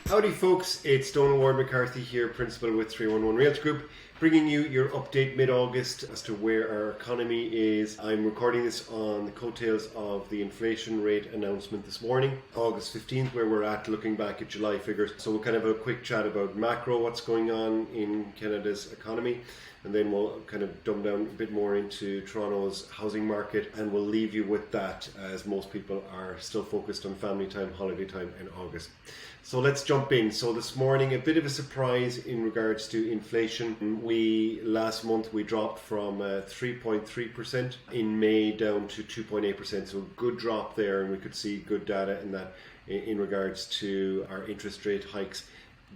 Howdy folks, it's Donal Ward McCarthy here, Principal with 311 Realty Group, bringing you your update mid-August as to where our economy is. I'm recording this on the coattails of the inflation rate announcement this morning, August 15th, where we're at looking back at July figures. So we'll kind of have a quick chat about macro, what's going on in Canada's economy, and then we'll kind of dumb down a bit more into Toronto's housing market, and we'll leave you with that as most people are still focused on family time, holiday time in August. So let's jump in. So this morning, a bit of a surprise in regards to inflation. Last month we dropped from 3.3% in May down to 2.8%. So a good drop there, and we could see good data in that in regards to our interest rate hikes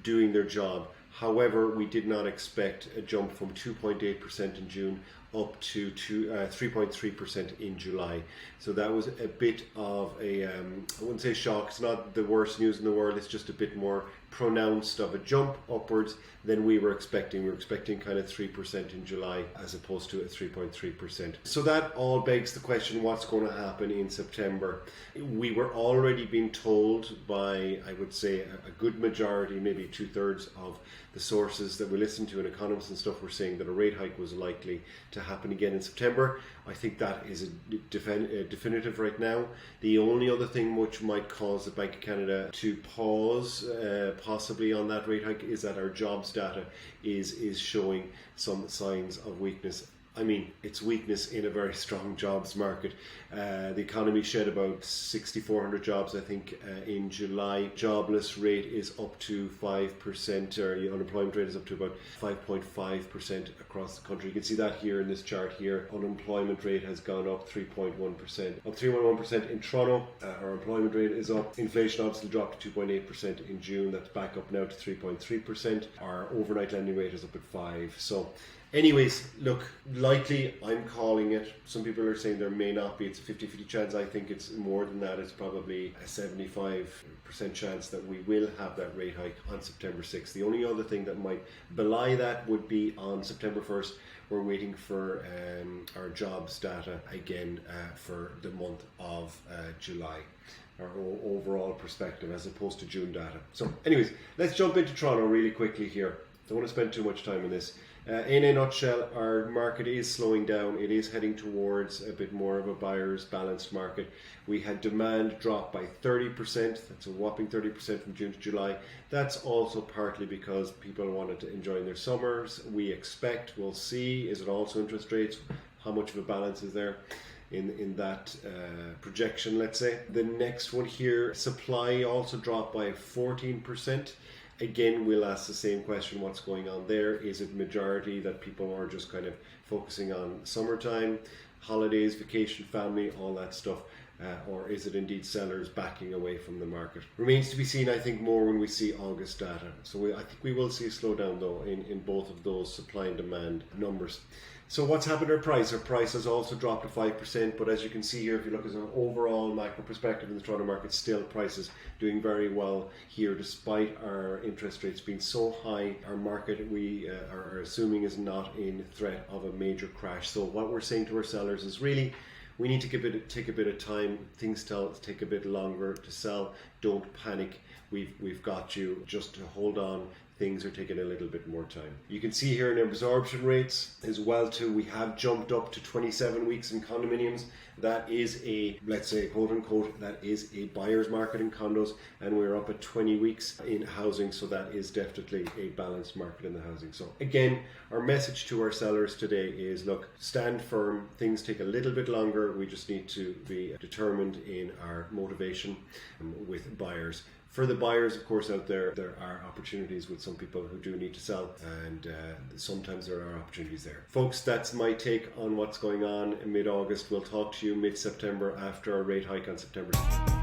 doing their job. However, we did not expect a jump from 2.8% in June up to 3.3% in July. So that was a bit of a, I wouldn't say shock, it's not the worst news in the world, it's just a bit more pronounced of a jump upwards than we were expecting. We were expecting kind of 3% in July as opposed to a 3.3%. So that all begs the question, what's going to happen in September? We were already being told by, I would say, a good majority, maybe 2/3 of the sources that we listen to and economists and stuff were saying that a rate hike was likely to happen again in September. I think that is a definitive right now. The only other thing which might cause the Bank of Canada to pause possibly on that rate hike is that our jobs data is showing some signs of weakness. I mean, it's weakness in a very strong jobs market. The economy shed about 6,400 jobs, I think, in July. Jobless rate is up to 5%, or the unemployment rate is up to about 5.5% across the country. You can see that here in this chart here. Unemployment rate has gone up 3.1%. Up 3.1% in Toronto. Our employment rate is up. Inflation obviously dropped to 2.8% in June. That's back up now to 3.3%. Our overnight lending rate is up at 5%. So anyways, look, likely, I'm calling it. Some people are saying there may not be. It's a 50-50 chance. I think it's more than that. It's probably a 75% chance that we will have that rate hike on September 6th. The only other thing that might belie that would be on September 1st. We're waiting for our jobs data again for the month of July. Our overall perspective as opposed to June data. So anyways, let's jump into Toronto really quickly here. Don't want to spend too much time on this. In a nutshell, our market is slowing down. It is heading towards a bit more of a buyer's balanced market. We had demand drop by 30%. That's a whopping 30% from June to July. That's also partly because people wanted to enjoy their summers. We expect, we'll see, is it also interest rates? How much of a balance is there in that projection, let's say? The next one here, supply also dropped by 14%. Again, we'll ask the same question, what's going on there? Is it majority that people are just kind of focusing on summertime, holidays, vacation, family, all that stuff? Or is it indeed sellers backing away from the market? Remains to be seen, I think, more when we see August data. So I think we will see a slowdown, though, in both of those supply and demand numbers. So what's happened to our price? Our price has also dropped to 5%, but as you can see here, if you look at an overall macro perspective in the Toronto market, still prices doing very well here despite our interest rates being so high. Our market, we are assuming, is not in threat of a major crash. So what we're saying to our sellers is really, we need to take a bit of time. Things take a bit longer to sell. Don't panic. We've got you. Just to hold on. Things are taking a little bit more time. You can see here in absorption rates as well too, we have jumped up to 27 weeks in condominiums. That is a, let's say, quote unquote, that is a buyer's market in condos, and we're up at 20 weeks in housing, so that is definitely a balanced market in the housing. So again, our message to our sellers today is, look, stand firm. Things take a little bit longer. We just need to be determined in our motivation with buyers. For the buyers, of course, out there, there are opportunities with some people who do need to sell, and sometimes there are opportunities there. Folks, that's my take on what's going on in mid-August. We'll talk to you mid-September after our rate hike on September 6th.